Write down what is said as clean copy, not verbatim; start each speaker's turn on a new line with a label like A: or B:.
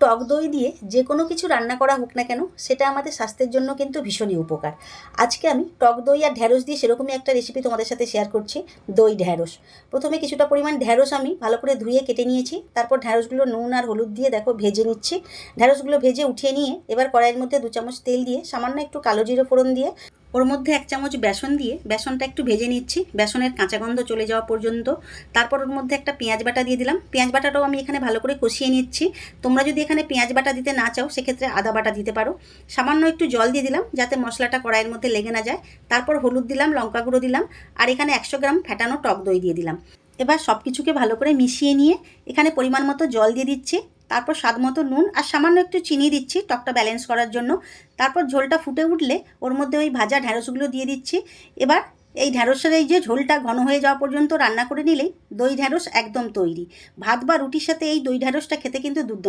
A: টক দই দিয়ে যে কোনো কিছু রান্না করা হোক না কেন সেটা আমাদের স্বাস্থ্যের জন্য কিন্তু ভীষণই উপকার। আজকে আমি টক দই আর ঢ্যাঁড়স দিয়ে সেরকমই একটা রেসিপি তোমাদের সাথে শেয়ার করছি, দই ঢ্যাঁড়স। প্রথমে কিছুটা পরিমাণ ঢ্যাঁড়স আমি ভালো করে ধুয়ে কেটে নিয়েছি, তারপর ঢ্যাঁড়সগুলো নুন আর হলুদ দিয়ে দেখো ভেজে নিচ্ছি। ঢ্যাঁড়সগুলো ভেজে উঠিয়ে নিয়ে এবার কড়াইয়ের মধ্যে 2 চামচ তেল দিয়ে সামান্য একটু কালো জিরে ফোড়ন দিয়ে ওর মধ্যে 1 চামচ বেসন দিয়ে বেসনটা একটু ভেজে নিচ্ছি, বেসনের কাঁচা গন্ধ চলে যাওয়া পর্যন্ত। তারপর ওর মধ্যে একটা পেঁয়াজ বাটা দিয়ে দিলাম, পেঁয়াজ বাটাটাও আমি এখানে ভালো করে কষিয়ে নিচ্ছি। তোমরা যদি এখানে পেঁয়াজ বাটা দিতে না চাও সেক্ষেত্রে আদা বাটা দিতে পারো। সামান্য একটু জল দিয়ে দিলাম যাতে মশলাটা কড়াইয়ের মধ্যে লেগে না যায়। তারপর হলুদ দিলাম, লঙ্কা গুঁড়ো দিলাম, আর এখানে 100 গ্রাম ফেটানো টক দই দিয়ে দিলাম। এবার সব কিছুকে ভালো করে মিশিয়ে নিয়ে এখানে পরিমাণ মতো জল দিয়ে দিচ্ছি, তারপর স্বাদ মতো নুন আর সামান্য একটু চিনি দিচ্ছি টকটা ব্যালেন্স করার জন্য। তারপর ঝোলটা ফুটে উঠলে ওর মধ্যে ওই ভাজা ঢ্যাঁড়সগুলো দিয়ে দিচ্ছি। এবার এই ঢ্যাঁড়সের এই যে ঝোলটা ঘন হয়ে যাওয়া পর্যন্ত রান্না করে নিলেই দই ঢ্যাঁড়স একদম তৈরি। ভাত বা রুটির সাথে এই দই ঢ্যাঁড়সটা খেতে কিন্তু দুর্দান্ত।